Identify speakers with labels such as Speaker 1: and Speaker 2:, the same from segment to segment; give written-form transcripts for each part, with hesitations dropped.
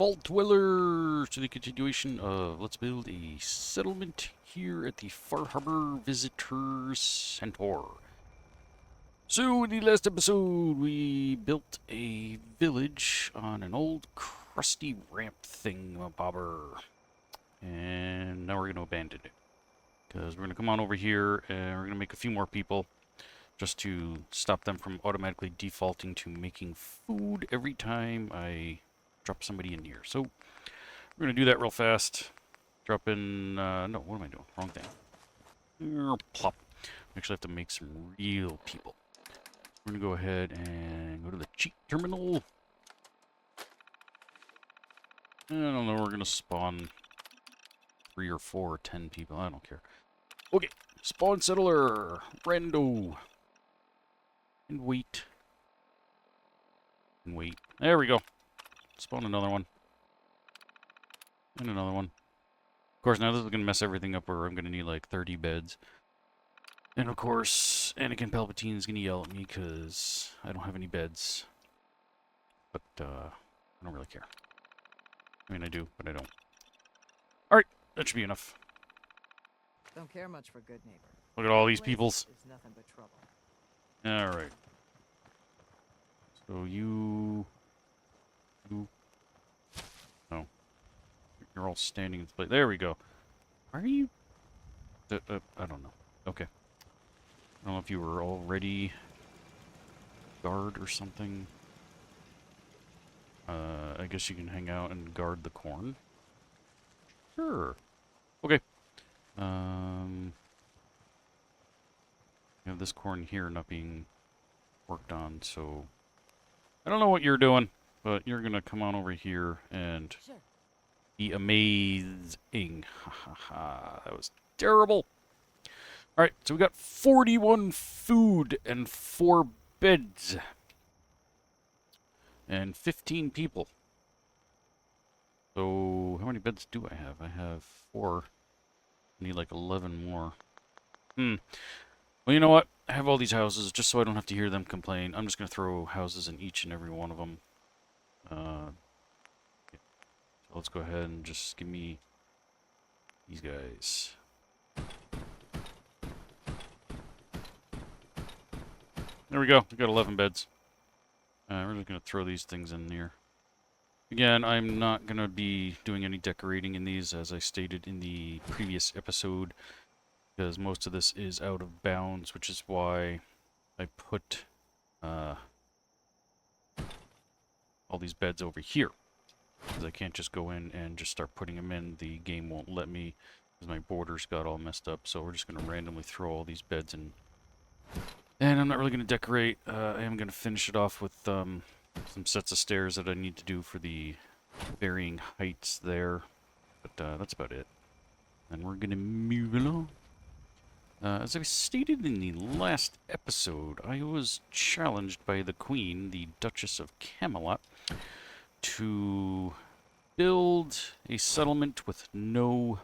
Speaker 1: Vault Dweller to the continuation of Let's Build a Settlement here at the Far Harbor Visitors Center. So in the last episode we built a village on an old crusty ramp thingamabobber. And now we're going to abandon it. Because we're going to come on over here and we're going to make a few more people just to stop them from automatically defaulting to making food every time I drop somebody in here. So we're going to do that real fast. Drop in, no, what am I doing? Wrong thing. Plop. Actually have to make some real people. We're going to go ahead and go to the cheat terminal. And I don't know, we're going to spawn 3 or 4 or 10 people. I don't care. Okay, spawn settler, rando. And wait. And wait. There we go. Spawn another one. And another one. Of course, now this is going to mess everything up where I'm going to need like 30 beds. And of course, Anakin Palpatine is going to yell at me because I don't have any beds. But, I don't really care. I mean, I do, but I don't. Alright, that should be enough.
Speaker 2: Don't care much for good neighbor.
Speaker 1: Look at all these peoples.
Speaker 2: It's nothing but trouble.
Speaker 1: Alright. So you... No. You're all standing in place. There we go. Are you... I don't know. Okay. I don't know if you were already guard or something. I guess you can hang out and guard the corn. Sure. Okay. You have this corn here not being worked on, so I don't know what you're doing, but you're gonna come on over here and be amazing. Ha ha ha. That was terrible. Alright, so we got 41 food and 4 beds. And 15 people. So, how many beds do I have? I have 4. I need like 11 more. Well, you know what? I have all these houses just so I don't have to hear them complain. I'm just going to throw houses in each and every one of them. Yeah. So let's go ahead and just give me these guys. There we go. We got 11 beds. We're just going to throw these things in here. Again, I'm not going to be doing any decorating in these, as I stated in the previous episode, because most of this is out of bounds, which is why I put all these beds over here. Because I can't just go in and just start putting them in. The game won't let me, because my borders got all messed up. So we're just going to randomly throw all these beds in. And I'm not really going to decorate. I am going to finish it off with some sets of stairs that I need to do for the varying heights there. But that's about it. And we're going to move along. As I stated in the last episode, I was challenged by the Queen, the Duchess of Camelot, to build a settlement with no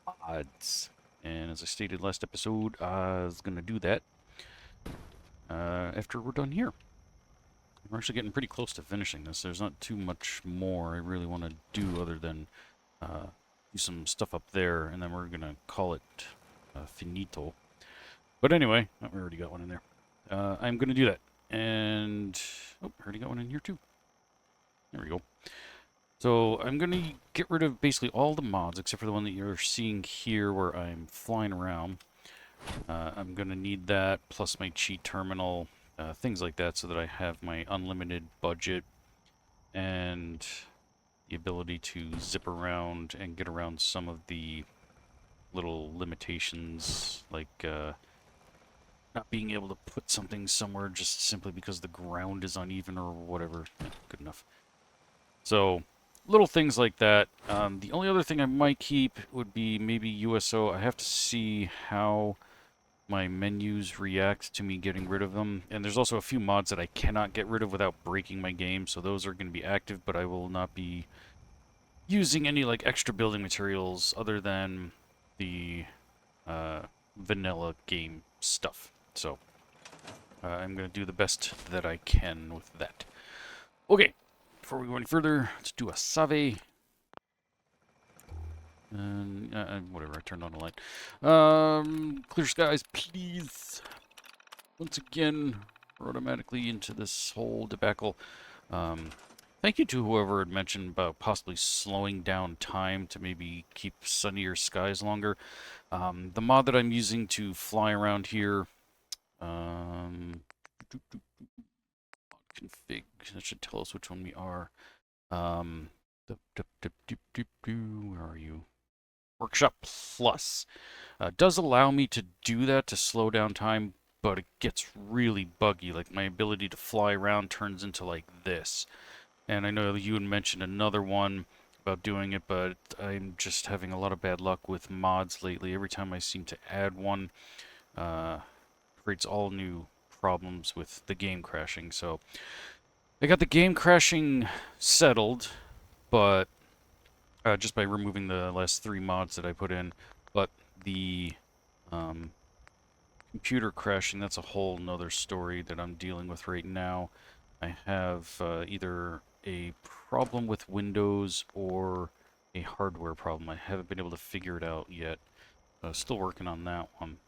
Speaker 1: mods. And as I stated last episode, I was going to do that after we're done here. We're actually getting pretty close to finishing this. There's not too much more I really want to do other than do some stuff up there, and then we're going to call it finito. But anyway, oh, we already got one in there. I'm going to do that. And, oh, I already got one in here too. There we go. So I'm going to get rid of basically all the mods, except for the one that you're seeing here where I'm flying around. I'm going to need that, plus my cheat terminal, things like that, so that I have my unlimited budget and the ability to zip around and get around some of the little limitations, like not being able to put something somewhere just simply because the ground is uneven or whatever. Yeah, good enough. So, little things like that. The only other thing I might keep would be maybe USO. I have to see how my menus react to me getting rid of them. And there's also a few mods that I cannot get rid of without breaking my game, so those are going to be active, but I will not be using any like extra building materials other than the vanilla game stuff. So I'm going to do the best that I can with that. Okay, before we go any further, let's do a save. And whatever, I turned on the light. Clear skies, please. Once again, we're automatically into this whole debacle. Thank you to whoever had mentioned about possibly slowing down time to maybe keep sunnier skies longer. The mod that I'm using to fly around here, config, that should tell us which one we are. Where are you? Workshop Plus does allow me to do that to slow down time, but it gets really buggy. Like my ability to fly around turns into like this. And I know you had mentioned another one about doing it, but I'm just having a lot of bad luck with mods lately. Every time I seem to add one, creates all new problems with the game crashing. So I got the game crashing settled, but just by removing the last 3 mods that I put in. But the computer crashing, that's a whole nother story that I'm dealing with right now. I have either a problem with Windows or a hardware problem. I haven't been able to figure it out yet. Still working on that one.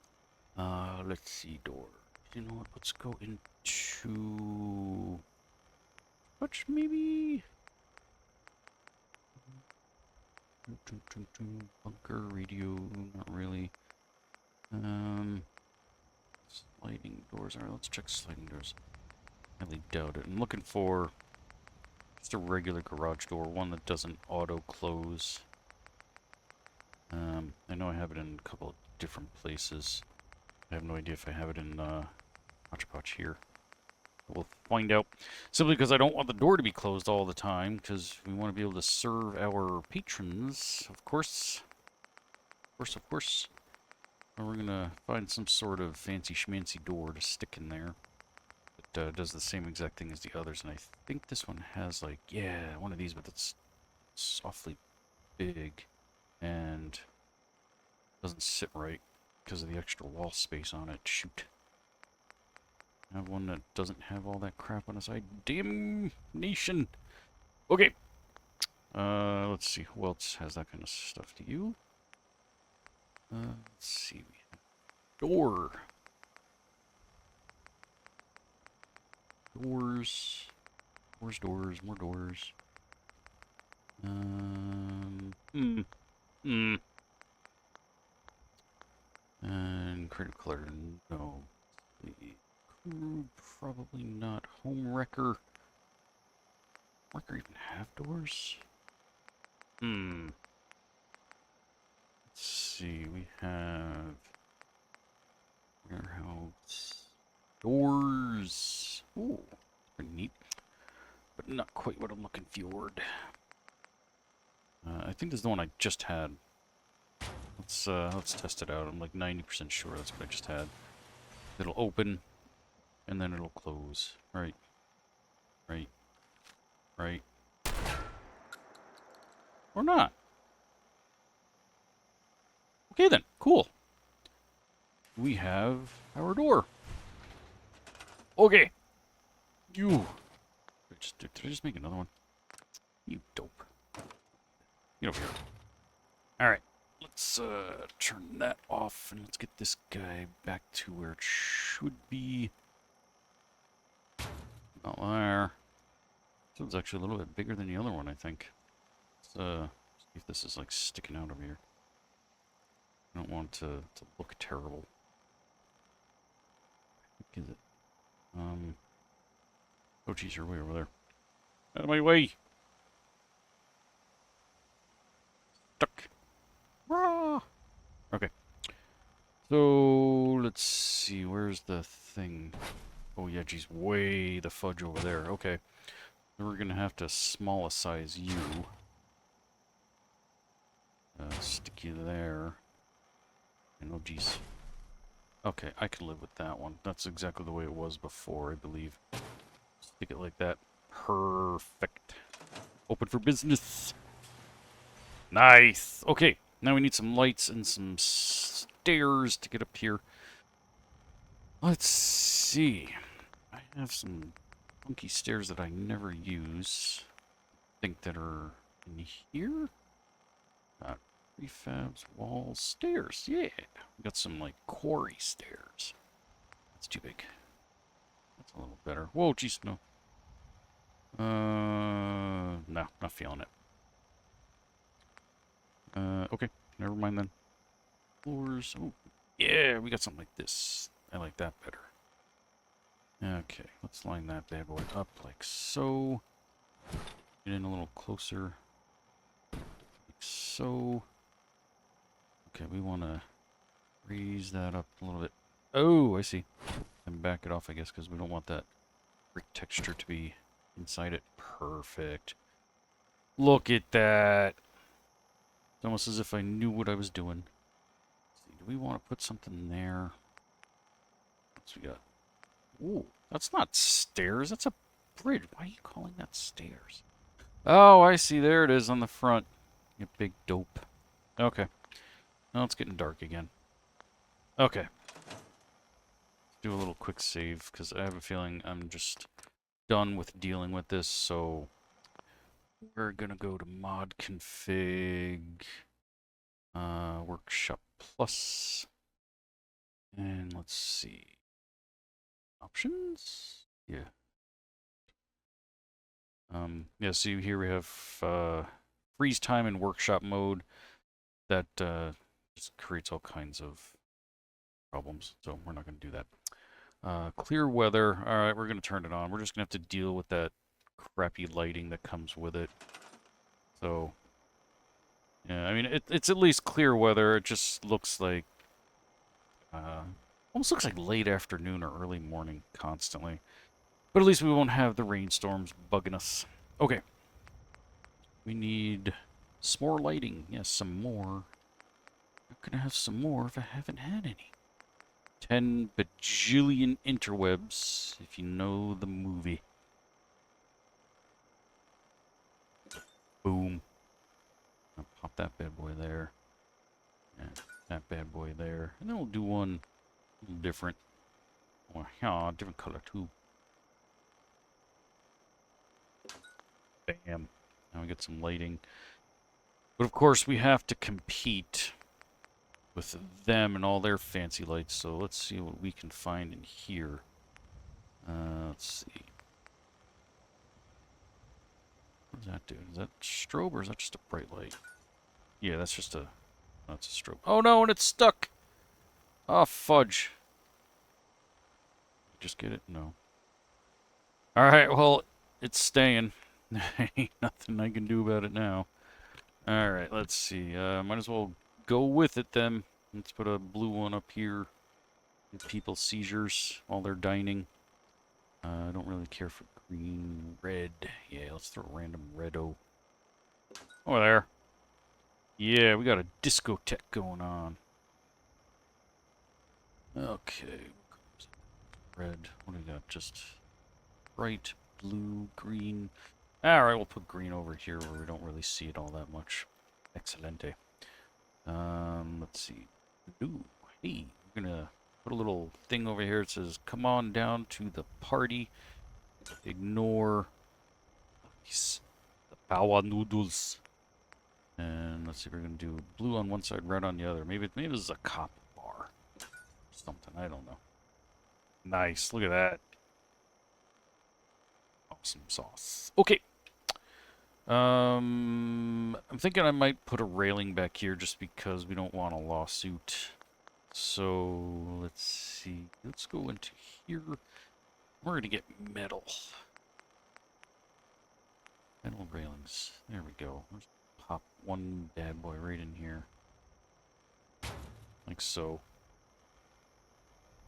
Speaker 1: Let's see, door. You know what? Let's go into... Which maybe... Bunker, radio, not really. Sliding doors. Alright, let's check sliding doors. I highly doubt it. I'm looking for just a regular garage door, one that doesn't auto-close. I know I have it in a couple of different places. I have no idea if I have it in Hodgepodge here. We'll find out. Simply because I don't want the door to be closed all the time, because we want to be able to serve our patrons, of course. Of course. And we're going to find some sort of fancy schmancy door to stick in there. It does the same exact thing as the others, and I think this one has, like, yeah, one of these, but it's awfully big, and doesn't sit right because of the extra wall space on it. Shoot. I have one that doesn't have all that crap on the side. Damnation! Okay. Let's see. Who else has that kind of stuff? Do you? Let's see. Door. Doors. Doors. More doors. And creative clutter. No. Probably not. Home wrecker. Wrecker even have doors? Let's see. We have warehouse doors. Ooh, pretty neat, but not quite what I'm looking for. I think this is the one I just had. Let's test it out. I'm like 90% sure that's what I just had. It'll open, and then it'll close. Right. Or not. Okay then, cool. We have our door. Okay. Did I just make another one? You dope. Get over here. Alright. Let's turn that off and let's get this guy back to where it should be. Not there. This one's actually a little bit bigger than the other one, I think. Let's see if this is like sticking out over here. I don't want to look terrible. What is it? Oh geez, you're way over there. Out of my way! Stuck. Rah! Okay. So, let's see, where's the thing? Oh yeah, geez, way the fudge over there. Okay. So we're gonna have to small size you. Stick you there. And oh geez. Okay, I can live with that one. That's exactly the way it was before, I believe. Stick it like that. Perfect. Open for business. Nice. Okay, now we need some lights and some stairs to get up here. Let's see. I have some funky stairs that I never use. think that are in here. Prefabs, walls, stairs. Yeah, we got some like quarry stairs. That's too big. That's a little better. Whoa, jeez, no. No, not feeling it. Okay, never mind then. Floors. Oh, yeah, we got something like this. I like that better. Okay, let's line that bad boy up like so. Get in a little closer. Like so. Okay, we want to raise that up a little bit. Oh, I see. And back it off, I guess, because we don't want that brick texture to be inside it. Perfect. Look at that. It's almost as if I knew what I was doing. Let's see, do we want to put something there? What's we got? Ooh, that's not stairs. That's a bridge. Why are you calling that stairs? Oh, I see. There it is on the front. You big dope. Okay. Now it's getting dark again. Okay. Do a little quick save, because I have a feeling I'm just done with dealing with this, so we're gonna go to mod config, workshop plus, and let's see, options? Yeah. Yeah, see here we have, freeze time in workshop mode. That, just creates all kinds of problems, so we're not gonna do that. Clear weather. Alright, we're going to turn it on. We're just going to have to deal with that crappy lighting that comes with it. So, yeah, I mean, it's at least clear weather. It just looks like, almost looks like late afternoon or early morning constantly. But at least we won't have the rainstorms bugging us. Okay. We need some more lighting. Yes, some more. I'm going to have some more if I haven't had any. 10 bajillion interwebs, if you know the movie. Boom. I'll pop that bad boy there. And that bad boy there. And then we'll do one a little different. Oh, yeah, different color too. Bam. Now we get some lighting. But of course, we have to compete with them and all their fancy lights. So let's see what we can find in here. Let's see. What does that do? Is that strobe or is that just a bright light? Yeah, that's just a... That's a strobe. Oh no, and it's stuck! Oh, fudge. Just get it? No. Alright, well, it's staying. Ain't nothing I can do about it now. Alright, let's see. Might as well go with it then. Let's put a blue one up here. Give people seizures while they're dining. I don't really care for green, red. Yeah, let's throw a random red-o. Oh, there. Yeah, we got a discotheque going on. Okay. Red. What do we got? Just bright, blue, green. Alright, we'll put green over here where we don't really see it all that much. Excelente. Let's see. Ooh, hey, we're gonna put a little thing over here. It says, come on down to the party. Ignore the bawa noodles. And let's see, we're gonna do blue on one side, red on the other. Maybe this is a cop bar. Something, I don't know. Nice, look at that. Awesome sauce. Okay. I'm thinking I might put a railing back here just because we don't want a lawsuit. So, let's see. Let's go into here. We're going to get metal. Metal railings. There we go. Let's pop one bad boy right in here. Like so.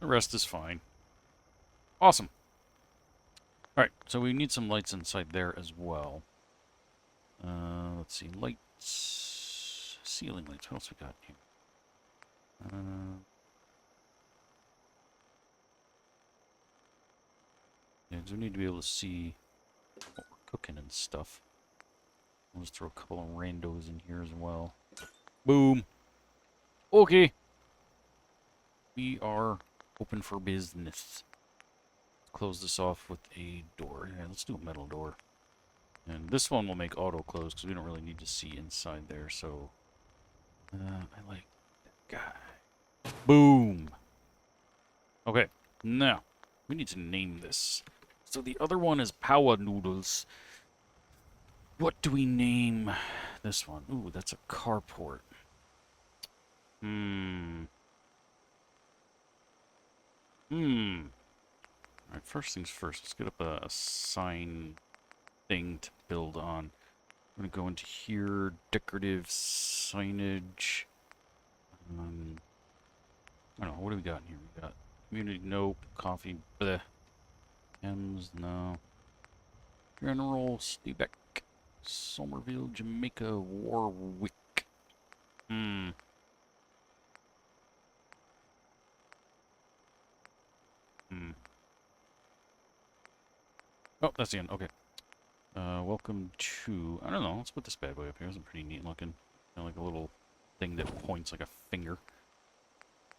Speaker 1: The rest is fine. Awesome. Alright, so we need some lights inside there as well. Let's see. Lights. Ceiling lights. What else we got here? Yeah, we need to be able to see what we're cooking and stuff. I'll just throw a couple of randos in here as well. Boom. Okay. We are open for business. Let's close this off with a door. Yeah, let's do a metal door. And this one will make auto close because we don't really need to see inside there. So I like that guy. Boom. Okay, now we need to name this. So the other one is Power Noodles. What do we name this one? Ooh, that's a carport. Alright, first things first. Let's get up a sign thing to build on. I'm gonna go into here, decorative signage. I don't know, what do we got in here? We got community, nope, coffee, bleh. M's, no. General, Stebeck, Somerville, Jamaica, Warwick. Oh, that's the end. Okay. Welcome to... I don't know. Let's put this bad boy up here. It's pretty neat looking. Kind of like a little thing that points like a finger.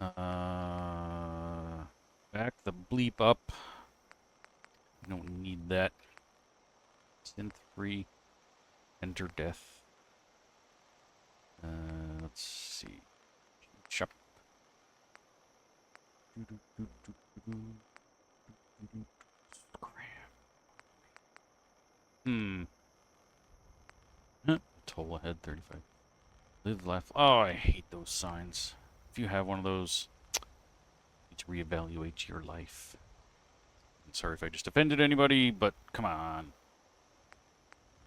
Speaker 1: Back the bleep up. We don't need that. Synth 3. Enter death. Let's see. Shop. Toll ahead 35. Live, laugh. Oh, I hate those signs. If you have one of those, you need to reevaluate your life. I'm sorry if I just offended anybody, but come on.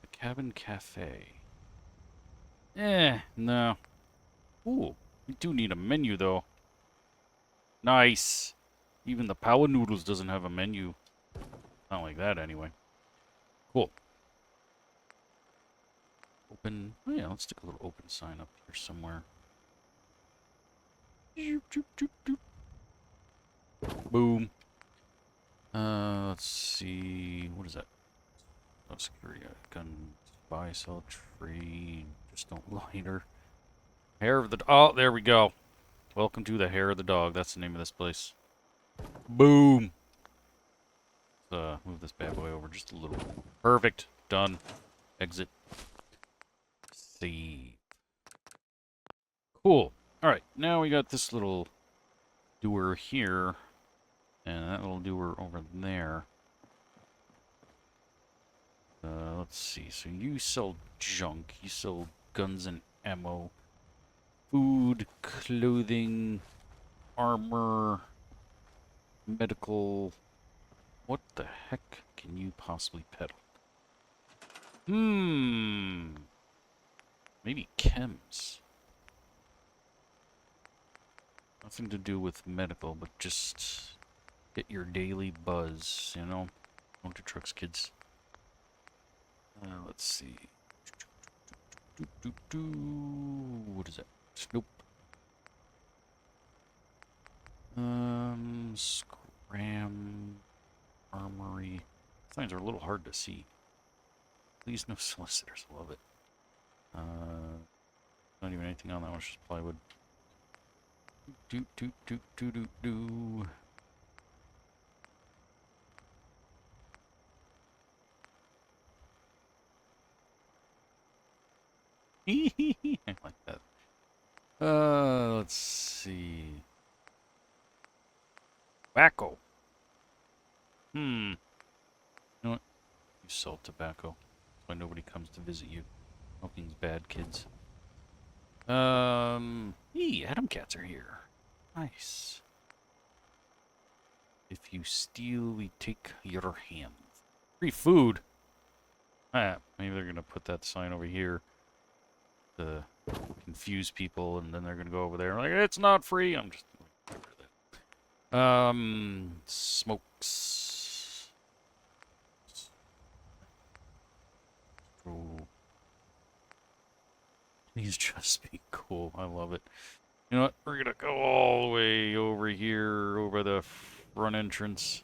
Speaker 1: The Cabin Cafe. No. Ooh, we do need a menu though. Nice. Even the Power Noodles doesn't have a menu. Not like that anyway. Cool. Open. Oh yeah, let's stick a little open sign up here somewhere. Boom. Let's see. What is that? Oh, security. Gun. Buy, sell, trade. Just don't lighter. Hair of the... Oh, there we go. Welcome to the Hair of the Dog. That's the name of this place. Boom. Let's move this bad boy over just a little. Perfect. Done. Exit. Save. Cool. Alright, now we got this little doer here. And that little doer over there. Let's see. So you sell junk. You sell guns and ammo. Food, clothing, armor, medical. What the heck can you possibly peddle? Maybe chems. Nothing to do with medical, but just get your daily buzz, you know? Motor trucks, kids. Let's see. What is that? Nope. Scram. Armory. Signs are a little hard to see. Please no solicitors. Love it. Not even anything on that one. It's just plywood. Do. I like that. Let's see. Tobacco. You know what? You sell tobacco. That's why nobody comes to visit you. Smoking's bad, kids. Atom cats are here. Nice. If you steal, we take your hand. Free food. Maybe they're gonna put that sign over here to confuse people, and then they're gonna go over there like it's not free. I'm just smokes. Oh. These just be cool. I love it. You know what? We're gonna go all the way over here, over the front entrance.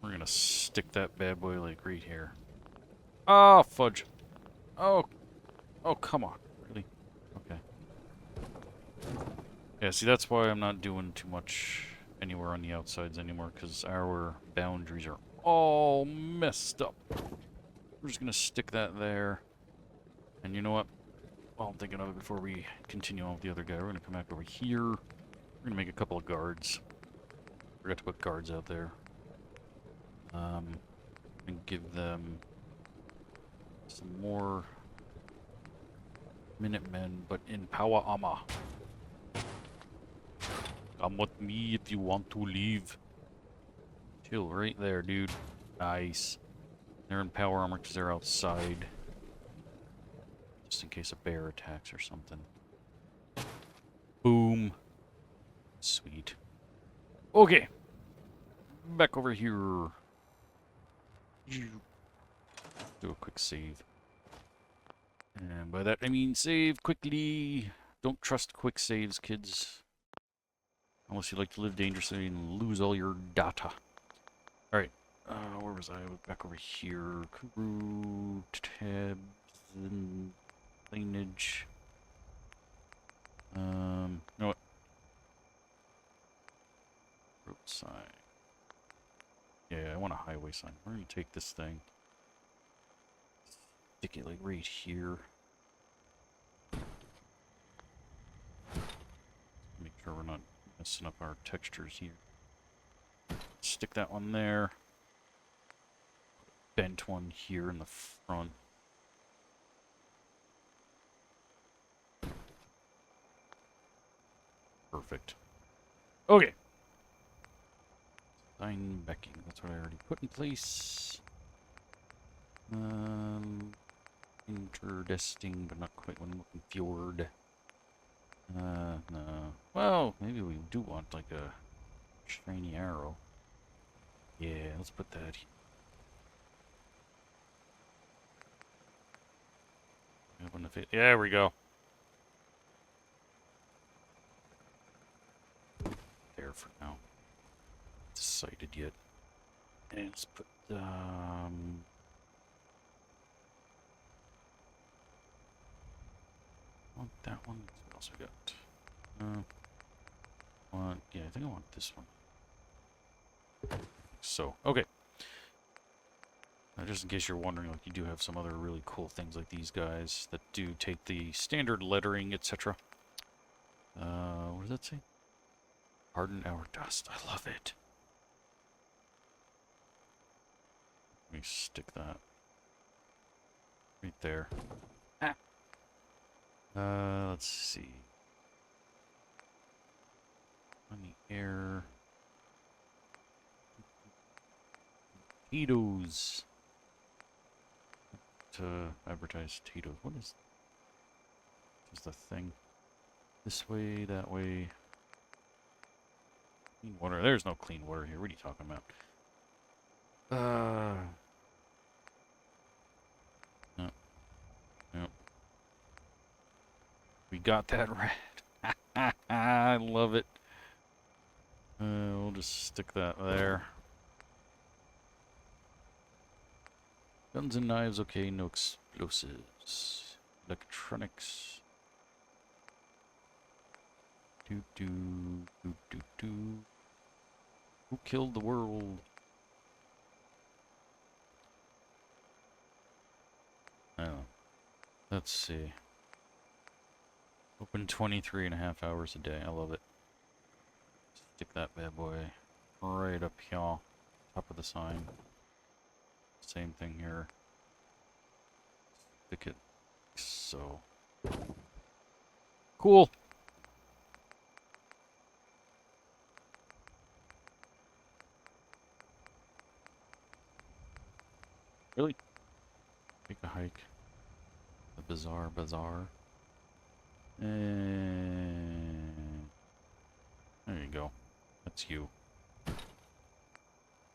Speaker 1: We're gonna stick that bad boy like right here. Oh, fudge. Oh, come on. Really? Okay. Yeah, see, that's why I'm not doing too much anywhere on the outsides anymore, because our boundaries are all messed up. We're just gonna stick that there. And you know what? While I'm thinking of it, before we continue on with the other guy, we're gonna come back over here. We're gonna make a couple of guards. Forgot to put guards out there. And give them some more Minutemen, but in power armor. Come with me if you want to leave. Chill right there, dude. Nice. They're in power armor because they're outside. Just in case a bear attacks or something. Boom. Sweet. Okay. Back over here. Do a quick save. And by that I mean save quickly. Don't trust quick saves, kids. Unless you like to live dangerously and lose all your data. Alright. Where was I? Back over here. Crew, tabs, and signage. You know what? Road sign. Yeah, I want a highway sign. We're gonna take this thing. Stick it like right here. Make sure we're not messing up our textures here. Stick that one there. Bent one here in the front. Perfect. Okay. Sign backing. That's what I already put in place. Interdesting, but not quite one looking fjord. No. Well, maybe we do want like a shiny arrow. Yeah, let's put that here. There we go. There for now. Decided yet. And let's put want that one. What else we got? Yeah, I think I want this one. So, okay. Now, just in case you're wondering, like, you do have some other really cool things like these guys that do take the standard lettering, etc. What does that say? Harden our dust. I love it. Let me stick that right there. Let's see. On the air. Tito's. To advertise Tito's. What is the thing? This way, that way. Clean water. There's no clean water here. What are you talking about? No. No. We got that right. I love it. We'll just stick that there. Guns and knives, okay, no explosives. Electronics. Who killed the world? I don't know. Let's see. Open 23.5 hours a day. I love it. Stick that bad boy right up here. Top of the sign. Same thing here. Stick it so. Cool. Really? Take a hike. The bizarre bazaar. And there you go. That's you.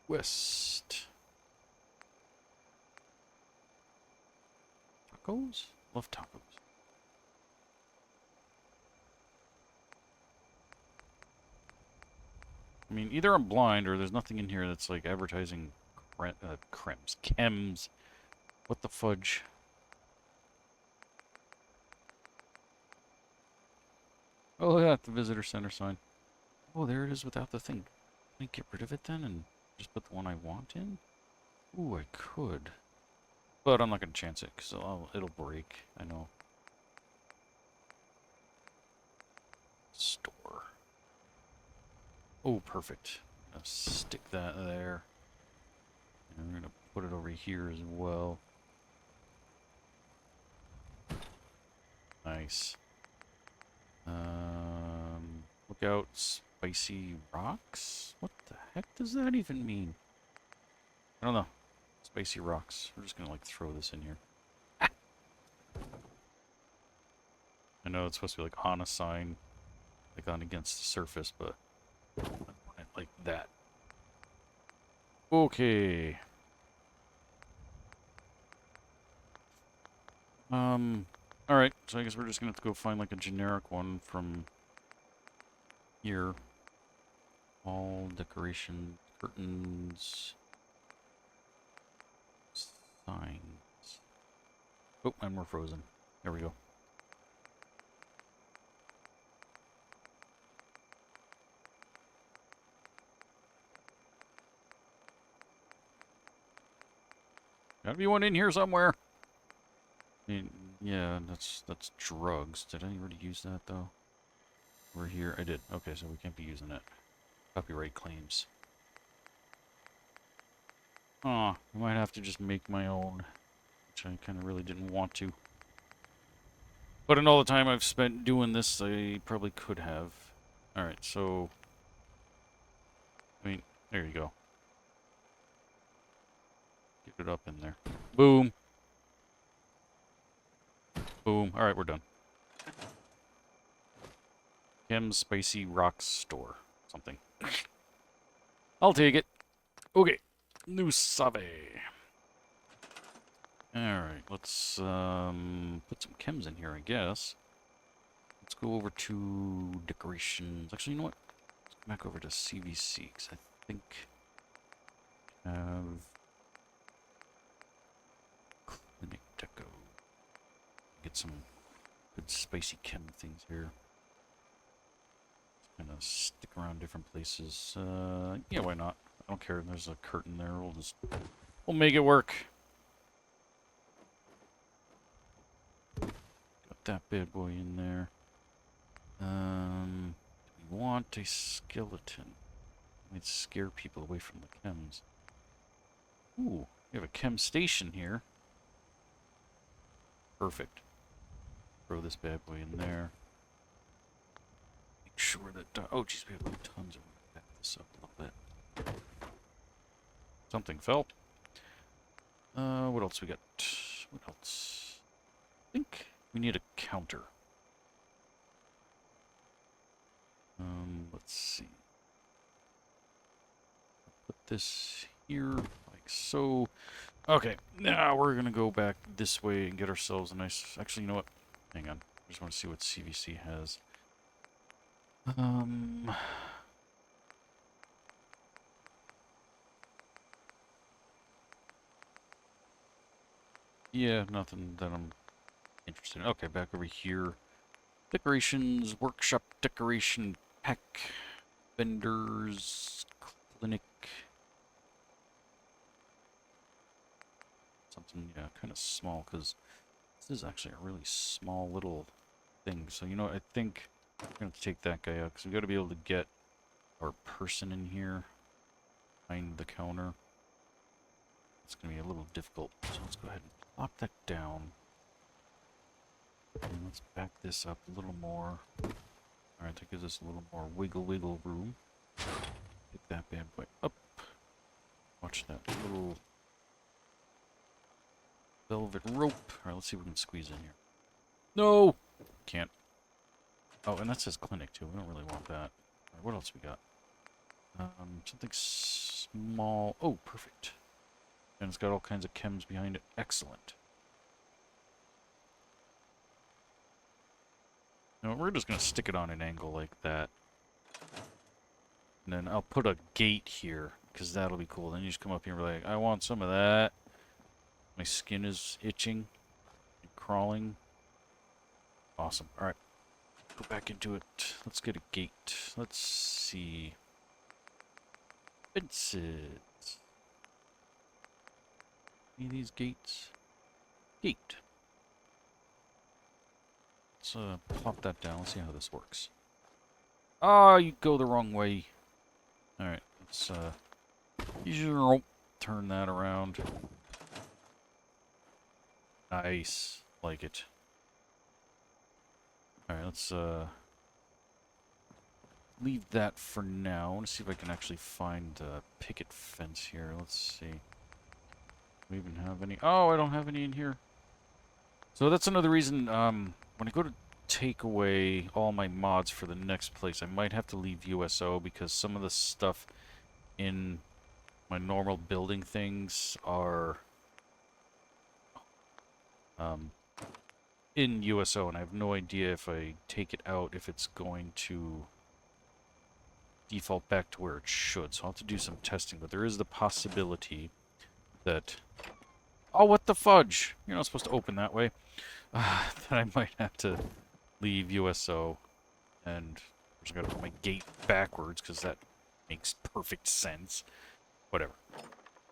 Speaker 1: West. Tacos? Love tacos. I mean, either I'm blind or there's nothing in here that's like advertising chems. What the fudge? Oh, look at that, the visitor center sign. Oh, there it is without the thing. Can I get rid of it then and just put the one I want in? Ooh, I could. But I'm not going to chance it, because it'll break. I know. Store. Oh, perfect. I'm going to stick that there. And we're going to put it over here as well. Nice. Look out, spicy rocks? What the heck does that even mean? I don't know. Spicy rocks. We're just gonna like throw this in here. I know it's supposed to be like on a sign, like on against the surface, but I want it like that. Okay. Alright, so I guess we're just gonna have to go find like a generic one from here. All decoration, curtains, signs. Oh, and we're frozen. There we go. Gotta be one in here somewhere. I mean, yeah, that's drugs. Did I already use that though? We're here. I did. Okay, so we can't be using it. Copyright claims. Aw, I might have to just make my own, which I kind of really didn't want to. But in all the time I've spent doing this, I probably could have. Alright, so... I mean, there you go. Get it up in there. Boom! Boom. Alright, we're done. Kim's Spicy Rocks Store. Something. I'll take it. Okay. New Save. Alright, let's put some chems in here, I guess. Let's go over to decorations. Actually, you know what? Let's go back over to CVC, because I think I have clinic deco. Get some good spicy chem things here. Just kind of stick around different places. Yeah, why not? I don't care. There's a curtain there. We'll make it work. Got that bad boy in there. We want a skeleton. Might scare people away from the chems. Ooh, we have a chem station here. Perfect. Throw this bad boy in there. Make sure that... oh, jeez, we have like tons of... Back this up a little bit. Something fell. What else we got? What else? I think we need a counter. Let's see. Put this here, like so. Okay, now we're gonna go back this way and get ourselves a nice... Actually, you know what? Hang on. I just want to see what CVC has. Yeah, nothing that I'm interested in. Okay, back over here. Decorations, workshop decoration pack, vendors, clinic. Something, yeah, kind of small, because this is actually a really small little thing. So, you know, I think I'm going to take that guy out, because we've got to be able to get our person in here behind the counter. It's going to be a little difficult, so let's go ahead and plop that down. And let's back this up a little more. Alright, that gives us a little more wiggle room. Pick that bad boy up. Watch that little velvet rope. Alright, let's see if we can squeeze in here. No! Can't. Oh, and that says clinic too. We don't really want that. Alright, what else we got? Something small. Oh, perfect. And it's got all kinds of chems behind it. Excellent. No, we're just going to stick it on an angle like that. And then I'll put a gate here, because that'll be cool. Then you just come up here and be like, I want some of that. My skin is itching and crawling. Awesome. Alright. Go back into it. Let's get a gate. Let's see. Fences. Any of these gates? Gate. Let's pop that down. Let's see how this works. Ah, you go the wrong way. Alright, let's turn that around. Nice. Like it. Alright, let's leave that for now. I want to see if I can actually find a picket fence here. Let's see. Do we even have any? Oh, I don't have any in here. So that's another reason, when I go to take away all my mods for the next place, I might have to leave USO because some of the stuff in my normal building things are in USO, and I have no idea if I take it out if it's going to default back to where it should. So I'll have to do some testing, but there is the possibility that... Oh, what the fudge! You're not supposed to open that way. That I might have to leave USO, and I just gotta put my gate backwards, because that makes perfect sense. Whatever.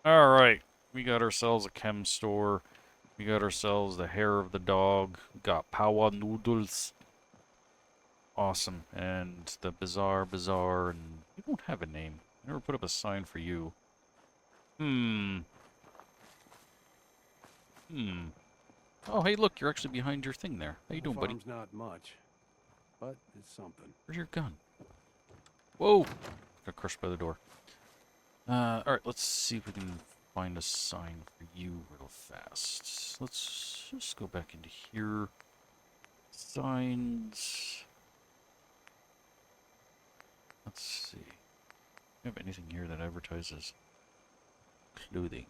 Speaker 1: Alright, we got ourselves a chem store. We got ourselves the hair of the dog. We got power noodles. Awesome. And the bazaar, and you don't have a name. I never put up a sign for you. Oh, hey, look, you're actually behind your thing there. How you doing, buddy?
Speaker 3: Farm's not much, but it's something.
Speaker 1: Where's your gun? Whoa! Got crushed by the door. Alright, let's see if we can find a sign for you real fast. Let's just go back into here. Signs. Let's see. Do you have anything here that advertises clothing?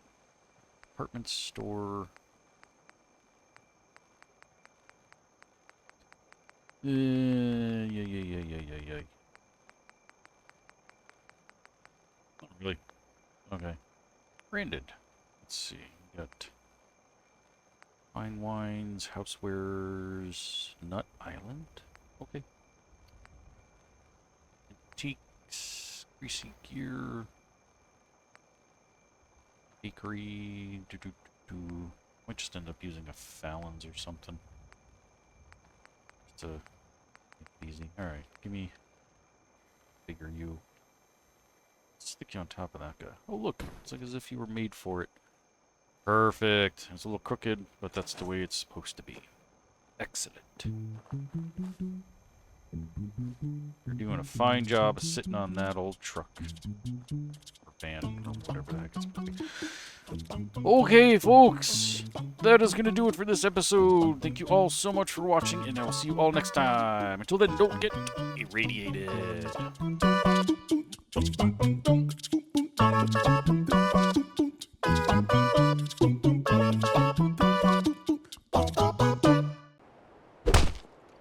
Speaker 1: Apartment store. Yeah. Not really. Okay. Branded. Let's see. We got fine wines, housewares, Nut Island. Okay. Antiques, greasy gear, bakery. Might just end up using a Fallon's or something. Just to make it easy. Alright, give me bigger you. Stick you on top of that guy. Oh look, it's like as if you were made for it. Perfect. It's a little crooked, but that's the way it's supposed to be. Excellent. You're doing a fine job of sitting on that old truck. Or van, or whatever the heck it's supposed to be. Okay, folks. That is going to do it for this episode. Thank you all so much for watching, and I will see you all next time. Until then, don't get irradiated.